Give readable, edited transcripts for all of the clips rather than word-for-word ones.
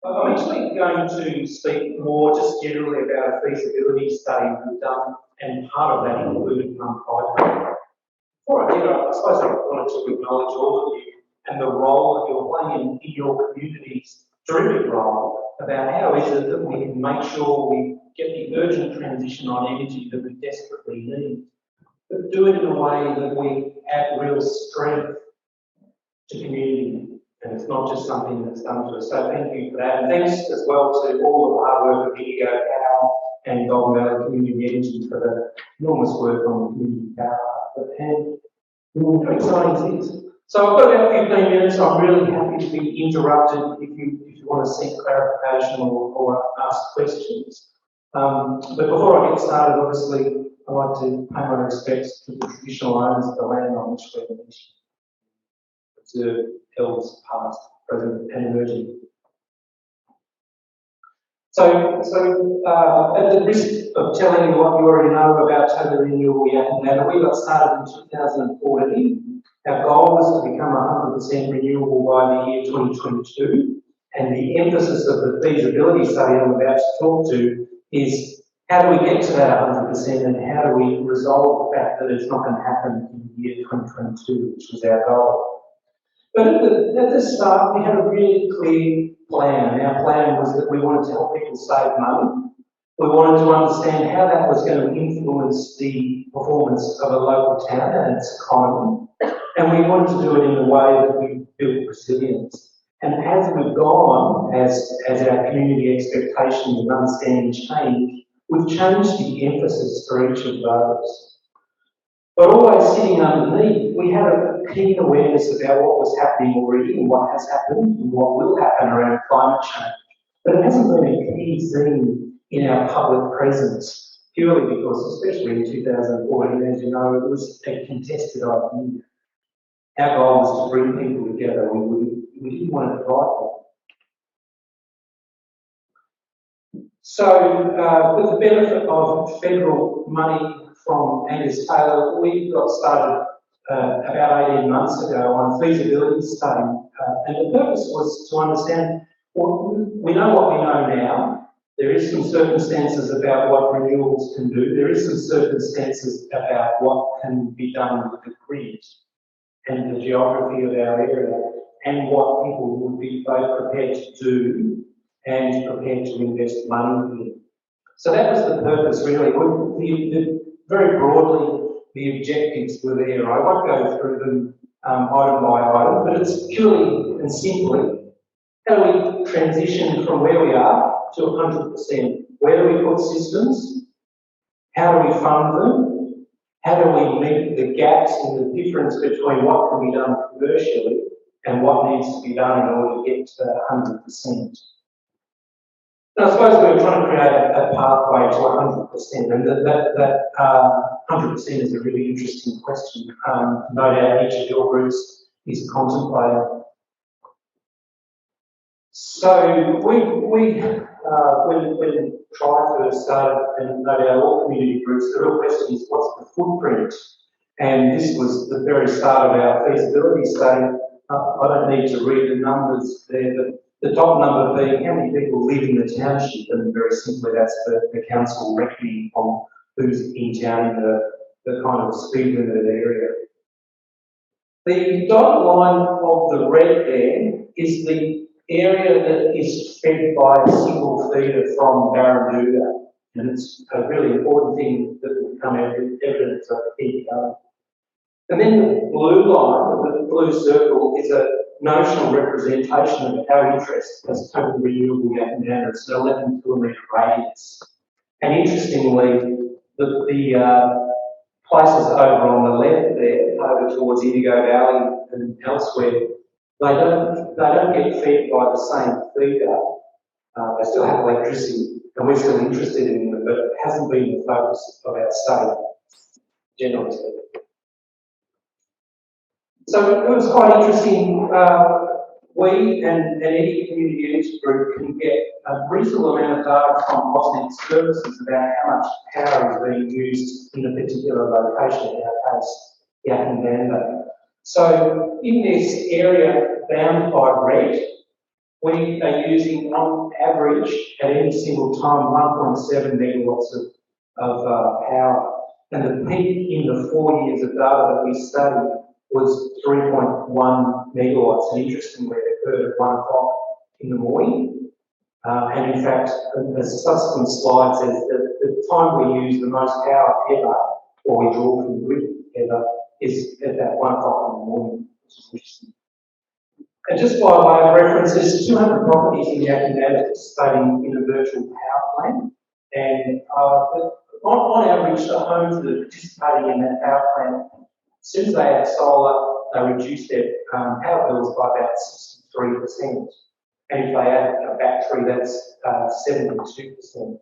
I'm actually going to speak more just generally about a feasibility study we've done, and part of that included pump hydro. Before I did, I suppose I wanted to acknowledge all of you and the role that you're playing in your community's terrific role about how is it that we can make sure we get the urgent transition on energy that we desperately need, but do it in a way that we add real strength to community. And it's not just something that's done to us. So thank you for that. And thanks as well to all the hard work of Indigo Power and Golden Valley Community Energy for the enormous work on the community power. And how exciting it is. So I've got about 15 minutes. I'm really happy to be interrupted if you want to seek clarification or ask questions. But before I get started, obviously, I'd like to pay my respects to the traditional owners of the land on which we're meeting. Observe elders past, present, and emerging. So at the risk of telling you what you already know about Total Renewable Yackandandah, we got started in 2014. Our goal was to become 100% renewable by the year 2022, and the emphasis of the feasibility study I'm about to talk to is how do we get to that 100% and how do we resolve the fact that it's not going to happen in the year 2022, which was our goal. But at the start, we had a really clear plan. Our plan was that we wanted to help people save money. We wanted to understand how that was going to influence the performance of a local town and its economy. And we wanted to do it in a way that we built resilience. And as we've gone, as our community expectations and understanding change, we've changed the emphasis for each of those. But always sitting underneath, we had a keen awareness about what was happening already and what has happened and what will happen around climate change. But it hasn't been a key theme in our public presence, purely because, especially in 2014, as you know, it was a contested idea. Our goal was to bring people together. We didn't want to divide them. So, with the benefit of federal money from Angus Taylor, we got started about 18 months ago on a feasibility study, and the purpose was to understand, we know what we know now. There is some circumstances about what renewables can do. There is some circumstances about what can be done with the grid and the geography of our area, and what people would be both prepared to do and prepared to invest money in. So that was the purpose, really. Very broadly, the objectives were there. I won't go through them item by item, but it's purely and simply how do we transition from where we are to 100%? Where do we put systems? How do we fund them? How do we meet the gaps in the difference between what can be done commercially and what needs to be done in order to get to that 100%? Now, I suppose we were trying to create a pathway to 100%, and that 100% is a really interesting question. No doubt each of your groups is contemplating. So when Try first started, and no doubt all community groups, the real question is what's the footprint? And this was the very start of our feasibility study. I don't need to read the numbers there, but the top number being how many people live in the township, and very simply that's the council reckoning on who's in town in the kind of speed limited area. The dotted line of the red there is the area that is fed by a single feeder from Yackandandah, and it's a really important thing that will become evident as I keep going. And then the blue line, the blue circle, is a notional representation of our interest as Total Renewable Yackandandah. It's an 11 kilometre radius. And interestingly, the places over on the left there, over towards Indigo Valley and elsewhere, they don't get fed by the same feeder. They still have electricity, and we're still interested in them, but it hasn't been the focus of our study, generally speaking. So it was quite interesting. We and any community energy group can get a reasonable amount of data from AusNet services about how much power is being used in a particular location, in our case, Yackandandah. So in this area bound by red, we are using on average at any single time 1.7 megawatts of power. And the peak in the 4 years of data that we studied was 3.1 megawatts. And interestingly, it occurred at 1 o'clock in the morning. And in fact, the subsequent slide says that the time we use the most power ever, or we draw from the grid ever, is at that 1 o'clock in the morning, which is interesting. And just by way of reference, there's 200 properties in Yackandandah participating in a virtual power plant. And on average, the homes that are participating in that power plant, as soon as they add solar, they reduce their power bills by about 63%. And if they add a battery, that's 72%.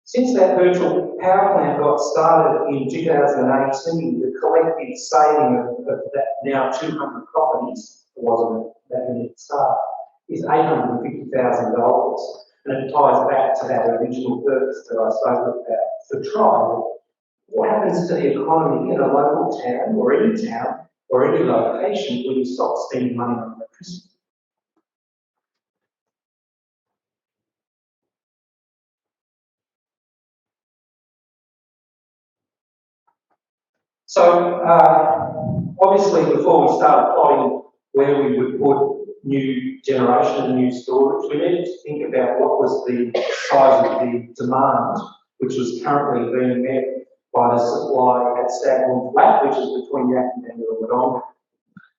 Since that virtual power plant got started in 2018, the collective saving of that now 200 properties, it wasn't that many at the start, is $850,000. And it ties back to that original purpose that I spoke about for TRI. What happens to the economy in a local town or any location when you stop spending money on electricity? So, obviously, before we start plotting where we would put new generation and new storage, we needed to think about what was the size of the demand, which was currently being met by the supply at Staghorn Flat, which is between Yackandandah and Wodonga.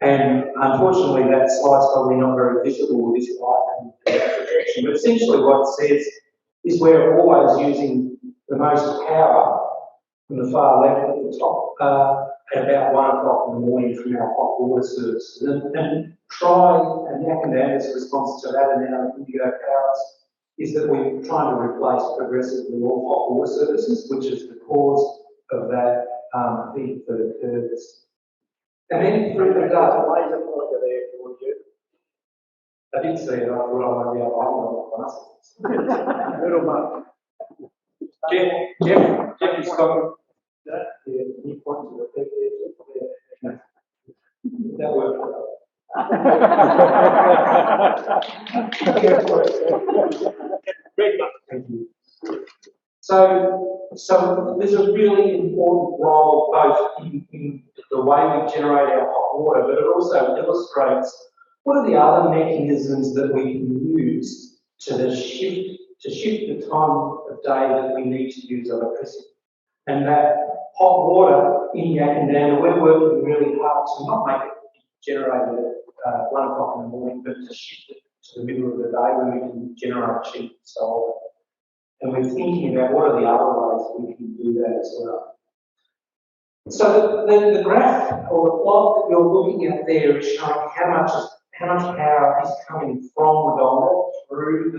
And unfortunately, that slide's probably not very visible with this light and that projection, but essentially what it says is we're always using the most power from the far left at the top at about 1 o'clock in the morning from our hot water services. And TRI and Yackandandah's response to that and our Indigo Powers is that we're trying to replace progressively all hot water services, which is the cause of that peak that occurs. And then through the data, laser pointer there towards you. I did see it, I thought I might be able to find it. Little mug. Jeff is got that. Yeah, he points to the peak there. That worked well. Thank you. So there's a really important role both in the way we generate our hot water, but it also illustrates what are the other mechanisms that we can use to shift the time of day that we need to use electricity. And that hot water in Yackandandah, we're working really hard to not make it generated at 1 o'clock in the morning, but to shift it to the middle of the day when we can generate cheap solar. And we're thinking about what are the other ways we can do that as well. So the graph or the plot that you're looking at there is showing how much power is coming from Wodonga through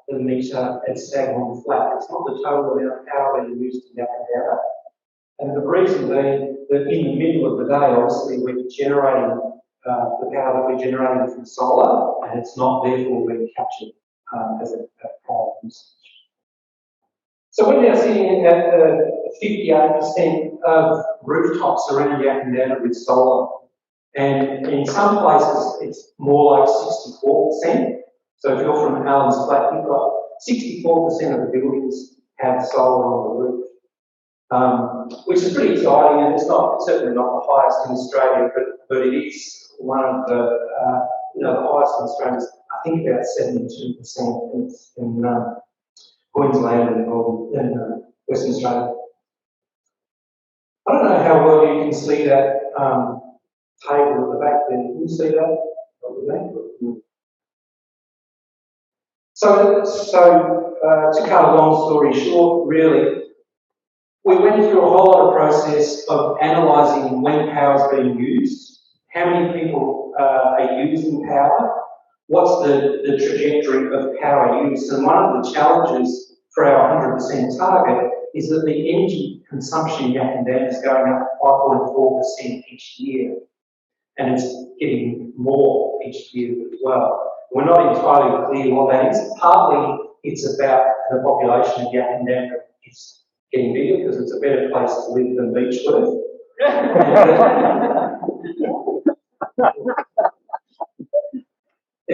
the meter at Staghorn Flat. It's not the total amount of power being used in Yackandandah. And the reason being that in the middle of the day, obviously, we're generating the power that we're generating from solar, and it's not therefore being captured as a power usage. So we're now sitting at 58% of rooftops around Yackandandah with solar. And in some places, it's more like 64%. So if you're from Allen's Flat, you've got 64% of the buildings have solar on the roof, which is pretty exciting. And it's certainly not the highest in Australia, but it is one of the highest in Australia. I think about 72% in Queensland and Western Australia. I don't know how well you can see that table at the back there. Can you see that? So to cut a long story short, really, we went through a whole lot of process of analysing when power is being used, how many people are using power, what's the trajectory of power use, and one of the challenges for our 100% target is that the energy consumption in Yackandandah is going up 5.4% each year, and it's getting more each year as well. We're not entirely clear what that is. Partly it's about the population of Yackandandah is getting bigger because it's a better place to live than Beechworth.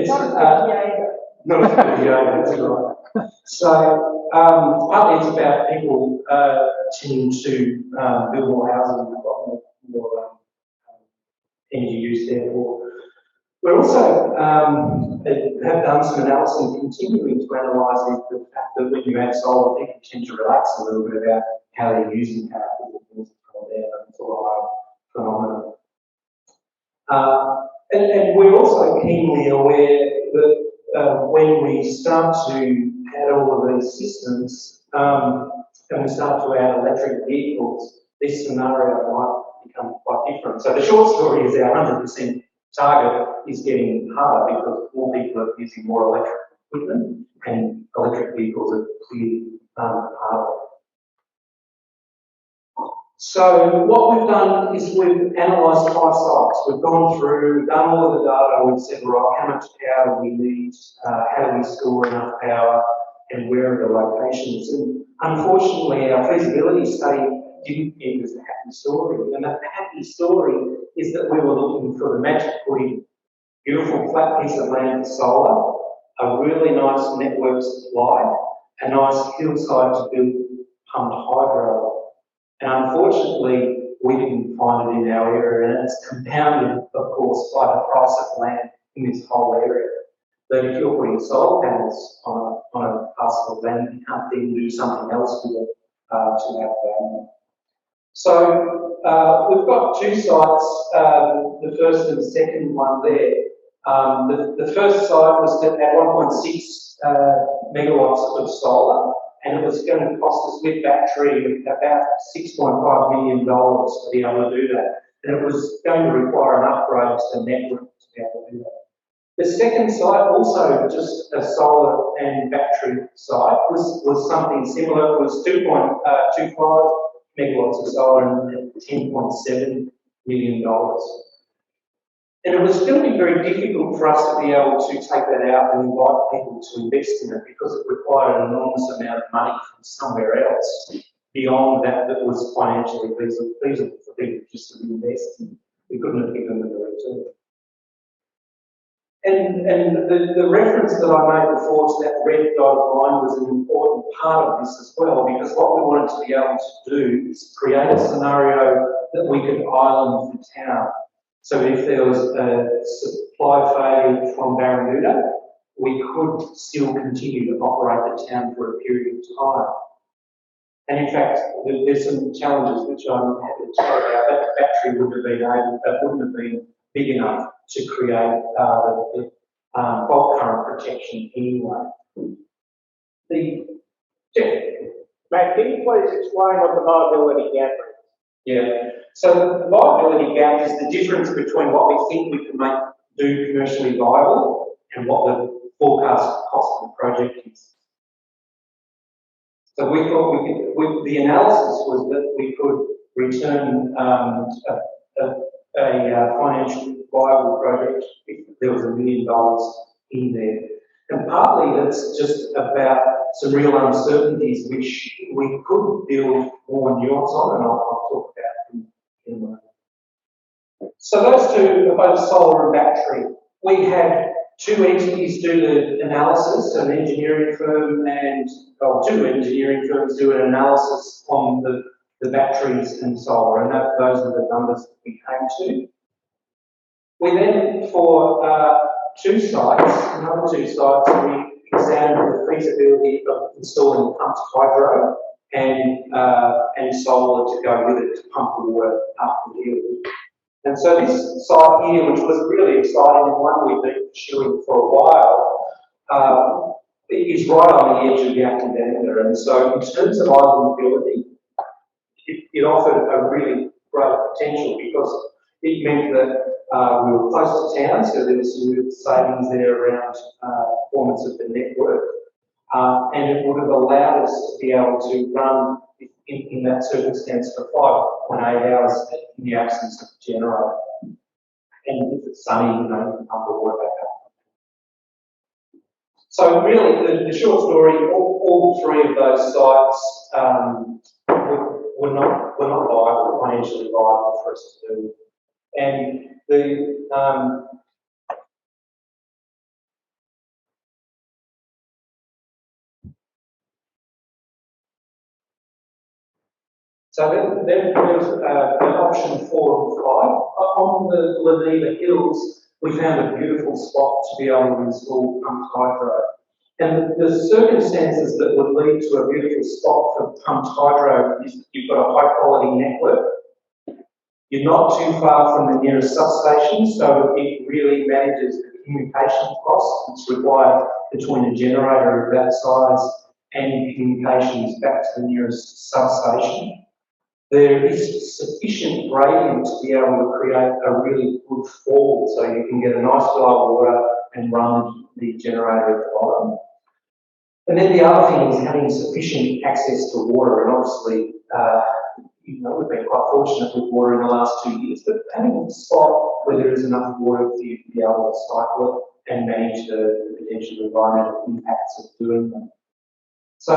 It's Not a not as good as yoga, that's right. So partly it's about people tending to build more housing, we've got more energy use therefore. We're also have done some analysis and continuing to analyse the fact that when you add solar, people tend to relax a little bit about how they're using power and things from there. It's a lot of phenomena. And we're also keenly aware that when we start to add all of these systems and we start to add electric vehicles, this scenario might become quite different. So the short story is our 100% target is getting harder because more people are using more electric equipment and electric vehicles are clearly harder. So what we've done is we've analysed 5 sites. We've gone through, we've done all of the data, and we've said, right, how much power do we need, how do we store enough power, and where are the locations? And unfortunately, our feasibility study didn't give us a happy story. And that happy story is that we were looking for the magic pudding, beautiful flat piece of land for solar, a really nice network supply, a nice hillside to build pumped hydro. And unfortunately, we didn't find it in our area, and it's compounded, of course, by the price of land in this whole area. That if you're putting solar panels on a parcel of land, you can't then do something else with it to add value. So we've got 2 sites, the first and the second one there. The first site was at 1.6 megawatts of solar, and it was going to cost us with battery about $6.5 million to be able to do that. And it was going to require an upgrade to the network to be able to do that. The second site, also just a solar and battery site, was something similar. It was 2.25 megawatts of solar and $10.7 million. And it was going to be very difficult for us to be able to take that out and invite people to invest in it because it required an enormous amount of money from somewhere else beyond that was financially feasible for people just to invest in. We couldn't have given them the return. And the reference that I made before to that red dotted line was an important part of this as well, because what we wanted to be able to do is create a scenario that we could island the town. So if there was a supply failure from Barramuda, we could still continue to operate the town for a period of time. And in fact, there's some challenges which I'm happy to talk about. That battery wouldn't have been big enough to create the fault current protection anyway. Matt, can you please explain what the viability gap is? Yeah. So the viability gap is the difference between what we think we can do commercially viable and what the forecast cost of the project is. So we thought the analysis was that we could return a financially viable project if there was $1 million in there. And partly that's just about some real uncertainties which we could build more nuance on, and I'll talk about in a moment. So those two are both solar and battery. We had 2 entities do the analysis, an engineering firm and 2 engineering firms do an analysis on the batteries and solar, and those are the numbers that we came to. We then, for another 2 sites, we examined the feasibility of installing pumped hydro and solar to go with it to pump the water up the hill. And so this site here, which was really exciting and one we've been pursuing for a while, is right on the edge of Yackandandah. And so in terms of islandability, it offered a really great potential because it meant that we were close to town, so there was some real savings there around performance of the network. And it would have allowed us to be able to run in that circumstance for 5.8 hours in the absence of the generator. And if it's sunny, you know, you can pump the water back up. So really, the short story, all 3 of those sites were not viable, financially viable for us to do. And So then there was an option 4 and 5. On the Leneva Hills, we found a beautiful spot to be able to install pumped hydro. And the circumstances that would lead to a beautiful spot for pumped hydro is that you've got a high quality network. You're not too far from the nearest substation, so it really manages the communication costs that's required between a generator of that size and communications back to the nearest substation. There is sufficient gradient to be able to create a really good fall, so you can get a nice flow of water and run the generator at the bottom. And then the other thing is having sufficient access to water, and obviously, we've been quite fortunate with water in the last 2 years, but having a spot where there is enough water for you to be able to cycle it and manage the potential environmental impacts of doing that. So,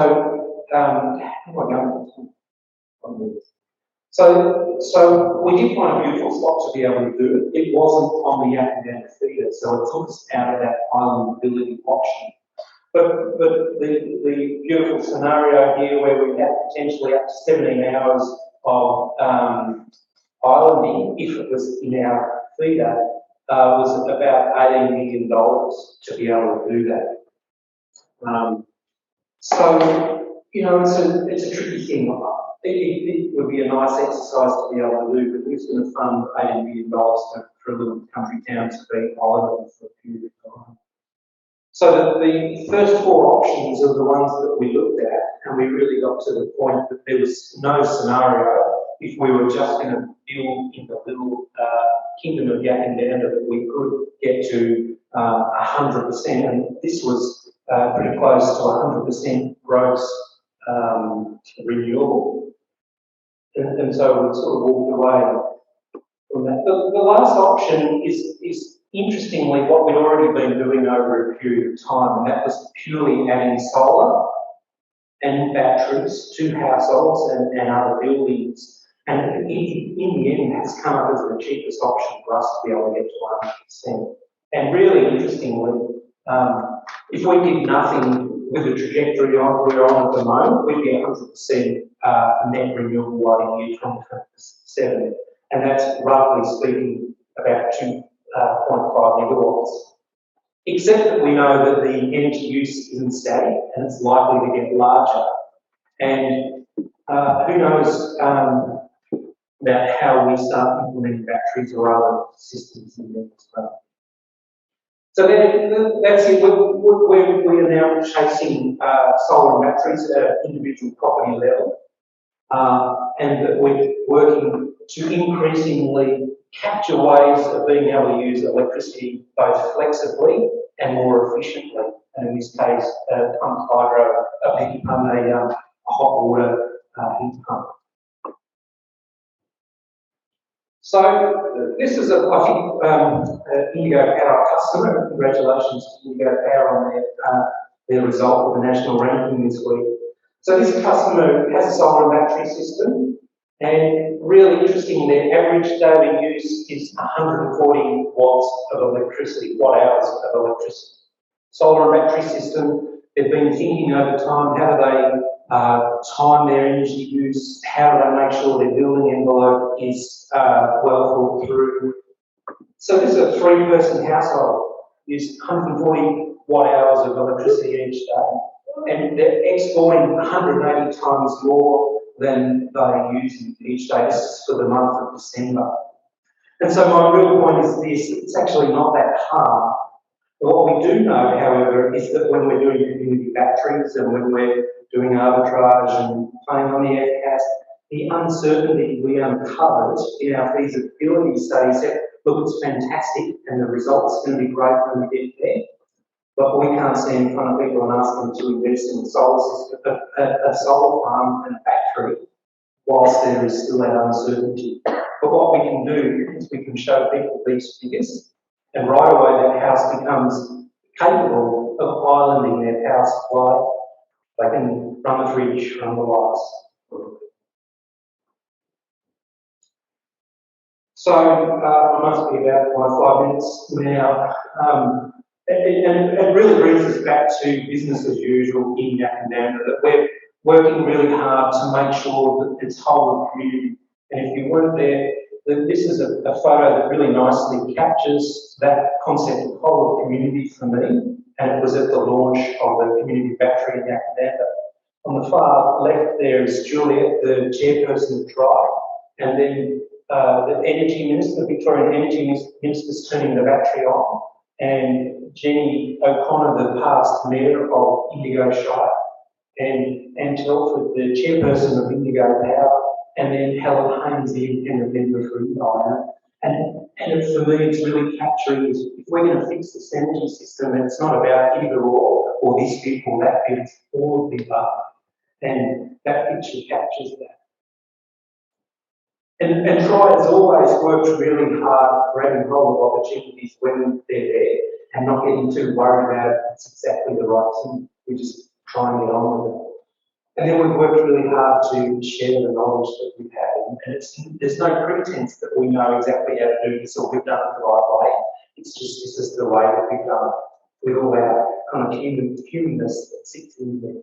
So we did find a beautiful spot to be able to do it. It wasn't on the Yackandandah feeder, so it took us out of that islandability option. But the beautiful scenario here where we have potentially up to 17 hours of islanding, if it was in our feeder, was about $18 million to be able to do that. It's a tricky thing. It would be a nice exercise to be able to do, but who's going to fund $80 million for a little country town to be islanded for a period of time? So the first 4 options are the ones that we looked at, and we really got to the point that there was no scenario if we were just going to build in the little kingdom of Yackandandah that we could get to 100%, and this was pretty close to 100% gross renewable. And so we sort of walked away from that. The last option is interestingly what we'd already been doing over a period of time, and that was purely adding solar and batteries to households and other buildings. And in the end, has come up as the cheapest option for us to be able to get to 100%. And really interestingly, if we did nothing with the trajectory we're on at the moment, we'd get 100% net renewable by the year 2027. And that's roughly speaking about 2.5 megawatts. Except that we know that the energy use isn't static and it's likely to get larger. And who knows about how we start implementing batteries or other systems in there as well. So that's it. We are now chasing solar and batteries at an individual property level, and that we're working to increasingly capture ways of being able to use electricity both flexibly and more efficiently. And in this case, pumped hydro, a heat pump, a hot water heat pump. So this is, I think, Indigo Power customer. Congratulations to Indigo Power on their result of the national ranking this week. So this customer has a solar and battery system, and really interesting, their average daily use is 140 watts of electricity, watt-hours of electricity. Solar and battery system, they've been thinking over time, how do they time their energy use, how do they make sure their building envelope is well thought through. So this is a 3-person household, use 140 watt-hours of electricity each day, and they're exporting 180 times more than they're using each day. This is for the month of December. And so my real point is this, it's actually not that hard. But what we do know, however, is that when we're doing community batteries and when we're doing arbitrage and playing on the FCAS, the uncertainty we uncovered in our feasibility study said, look, it's fantastic and the result's going to be great when we get there, but we can't stand in front of people and ask them to invest in a solar system, a solar farm and a battery whilst there is still that uncertainty. But what we can do is we can show people these figures, and right away that house becomes capable of islanding their power supply. They can run the fridge, run the lights. So I must be about my 5 minutes now. It really brings us back to business as usual in Yackandandah, that working really hard to make sure that it's whole of community. And if you weren't there, this is a photo that really nicely captures that concept of whole of community for me, and it was at the launch of the community battery in Yackandandah. On the far left there is Juliet, the chairperson of Drive, and then the energy minister, Victorian energy minister's turning the battery on, and Jenny O'Connor, the past mayor of Indigo Shire, and Telford, the chairperson of Indigo Power, and then Helen Haynes, the independent member for Indigo. And for me, it's really capturing is if we're going to fix this energy system, it's not about either or this bit or that bit, it's all of the above. And that picture captures that. And Try has always worked really hard grabbing hold of opportunities when they're there and not getting too worried about it. It's exactly the right thing. We just try and get on with it. And then we've worked really hard to share the knowledge that we've had. And there's no pretense that we know exactly how to do this or we've done it the right way. It's just this is the way that we've done it with all our kind of humanness that sits in there.